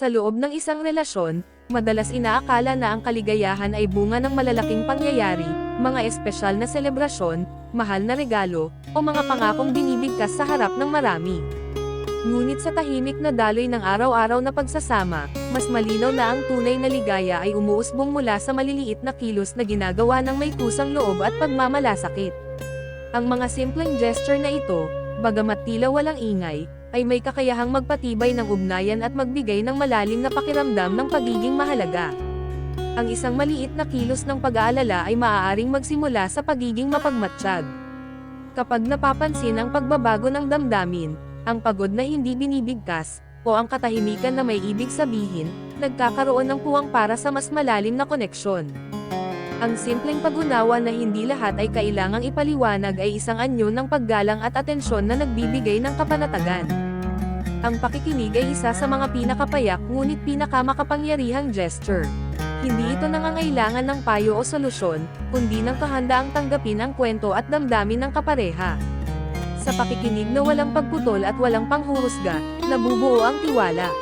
Sa loob ng isang relasyon, madalas inaakala na ang kaligayahan ay bunga ng malalaking pangyayari, mga espesyal na selebrasyon, mahal na regalo, o mga pangakong binibigkas sa harap ng marami. Ngunit sa tahimik na daloy ng araw-araw na pagsasama, mas malinaw na ang tunay na ligaya ay umuusbong mula sa maliliit na kilos na ginagawa ng may kusang loob at pagmamalasakit. Ang mga simpleng gesture na ito, bagamat tila walang ingay, ay may kakayahang magpatibay ng ugnayan at magbigay ng malalim na pakiramdam ng pagiging mahalaga. Ang isang maliit na kilos ng pag-aalala ay maaaring magsimula sa pagiging mapagmatsyag. Kapag napapansin ang pagbabago ng damdamin, ang pagod na hindi binibigkas, o ang katahimikan na may ibig sabihin, nagkakaroon ng puwang para sa mas malalim na koneksyon. Ang simpleng pag-unawa na hindi lahat ay kailangang ipaliwanag ay isang anyo ng paggalang at atensyon na nagbibigay ng kapanatagan. Ang pakikinig ay isa sa mga pinakapayak ngunit pinakamakapangyarihang gesture. Hindi ito nangangailangan ng payo o solusyon, kundi ng kahandaang tanggapin ang kwento at damdamin ng kapareha. Sa pakikinig na walang pagputol at walang panghuhusga, nabubuo ang tiwala.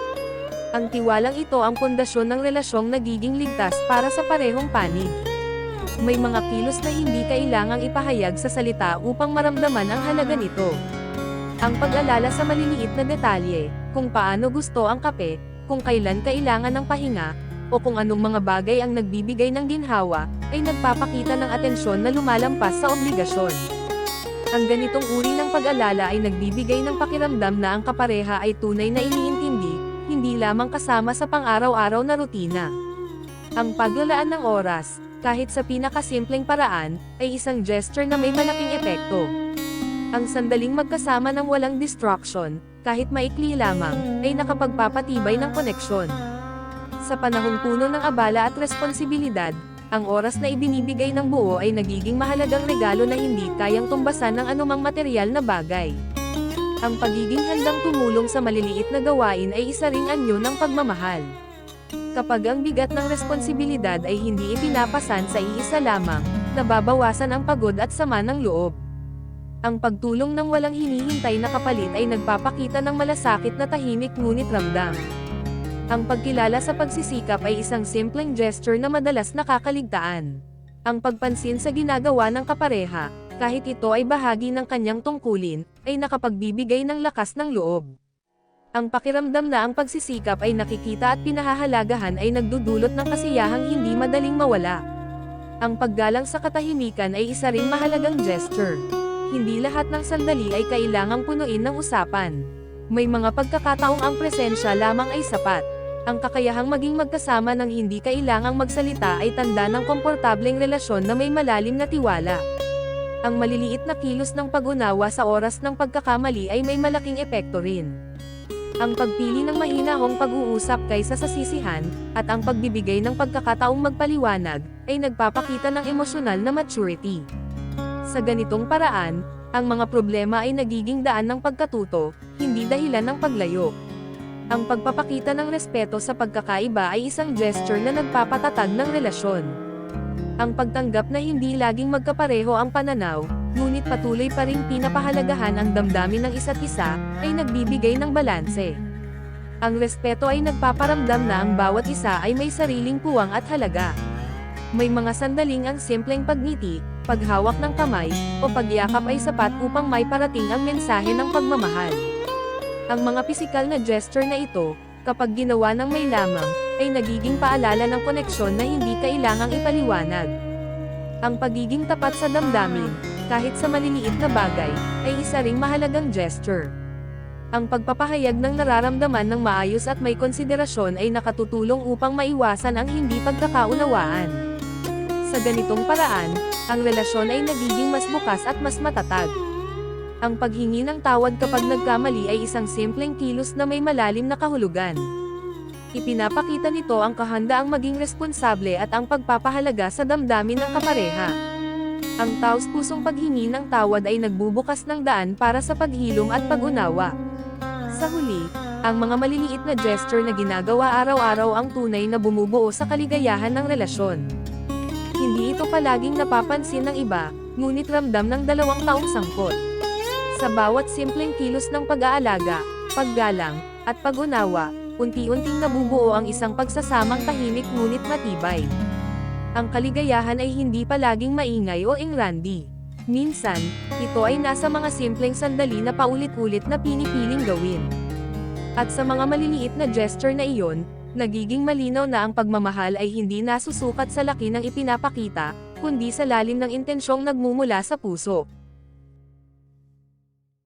Ang tiwalang ito ang pundasyon ng relasyong nagiging ligtas para sa parehong panig. May mga kilos na hindi kailangang ipahayag sa salita upang maramdaman ang halaga nito. Ang pag-alala sa maliliit na detalye, kung paano gusto ang kape, kung kailan kailangan ng pahinga, o kung anong mga bagay ang nagbibigay ng ginhawa, ay nagpapakita ng atensyon na lumalampas sa obligasyon. Ang ganitong uri ng pag-alala ay nagbibigay ng pakiramdam na ang kapareha ay tunay na iniintindi, hindi lamang kasama sa pang-araw-araw na rutina. Ang paglalaan ng oras, kahit sa pinakasimpleng paraan, ay isang gesture na may malaking epekto. Ang sandaling magkasama ng walang distraction, kahit maikli lamang, ay nakapagpapatibay ng koneksyon. Sa panahong puno ng abala at responsibilidad, ang oras na ibinibigay ng buo ay nagiging mahalagang regalo na hindi kayang tumbasan ng anumang material na bagay. Ang pagiging handang tumulong sa maliliit na gawain ay isa ring anyo ng pagmamahal. Kapag ang bigat ng responsibilidad ay hindi ipinapasan sa iisa lamang, nababawasan ang pagod at sama ng loob. Ang pagtulong ng walang hinihintay na kapalit ay nagpapakita ng malasakit na tahimik ngunit ramdam. Ang pagkilala sa pagsisikap ay isang simpleng gesture na madalas nakakaligtaan. Ang pagpansin sa ginagawa ng kapareha, kahit ito ay bahagi ng kanyang tungkulin, ay nakapagbibigay ng lakas ng loob. Ang pakiramdam na ang pagsisikap ay nakikita at pinahahalagahan ay nagdudulot ng kasiyahang hindi madaling mawala. Ang paggalang sa katahimikan ay isa ring mahalagang gesture. Hindi lahat ng sandali ay kailangang punuin ng usapan. May mga pagkakataong ang presensya lamang ay sapat. Ang kakayahang maging magkasama ng hindi kailangang magsalita ay tanda ng komportableng relasyon na may malalim na tiwala. Ang maliliit na kilos ng pag-unawa sa oras ng pagkakamali ay may malaking epekto rin. Ang pagpili ng mahinahong pag-uusap kaysa sa sisihan, at ang pagbibigay ng pagkakataong magpaliwanag, ay nagpapakita ng emosyonal na maturity. Sa ganitong paraan, ang mga problema ay nagiging daan ng pagkatuto, hindi dahilan ng paglayo. Ang pagpapakita ng respeto sa pagkakaiba ay isang gesture na nagpapatatag ng relasyon. Ang pagtanggap na hindi laging magkapareho ang pananaw, ngunit patuloy pa ring pinapahalagahan ang damdamin ng isa't isa, ay nagbibigay ng balanse. Ang respeto ay nagpaparamdam na ang bawat isa ay may sariling puwang at halaga. May mga sandaling ang simpleng pagngiti, paghawak ng kamay, o pagyakap ay sapat upang may parating ang mensahe ng pagmamahal. Ang mga pisikal na gesture na ito, kapag ginawa ng may lamang, ay nagiging paalala ng koneksyon na hindi kailangang ipaliwanag. Ang pagiging tapat sa damdamin, kahit sa maliliit na bagay, ay isa ring mahalagang gesture. Ang pagpapahayag ng nararamdaman ng maayos at may konsiderasyon ay nakatutulong upang maiwasan ang hindi pagkakaunawaan. Sa ganitong paraan, ang relasyon ay nagiging mas bukas at mas matatag. Ang paghingi ng tawad kapag nagkamali ay isang simpleng kilos na may malalim na kahulugan. Ipinapakita nito ang kahandaang maging responsable at ang pagpapahalaga sa damdamin ng kapareha. Ang taos-pusong paghingi ng tawad ay nagbubukas ng daan para sa paghilom at pag-unawa. Sa huli, ang mga maliliit na gesture na ginagawa araw-araw ang tunay na bumubuo sa kaligayahan ng relasyon. Hindi ito palaging napapansin ng iba, ngunit ramdam ng dalawang taong sangkot. Sa bawat simpleng kilos ng pag-aalaga, paggalang, at pag-unawa, unti-unting nabubuo ang isang pagsasamang tahimik ngunit matibay. Ang kaligayahan ay hindi palaging maingay o engrandi. Minsan, ito ay nasa mga simpleng sandali na paulit-ulit na pinipiling gawin. At sa mga maliliit na gesture na iyon, nagiging malinaw na ang pagmamahal ay hindi nasusukat sa laki ng ipinapakita, kundi sa lalim ng intensyong nagmumula sa puso.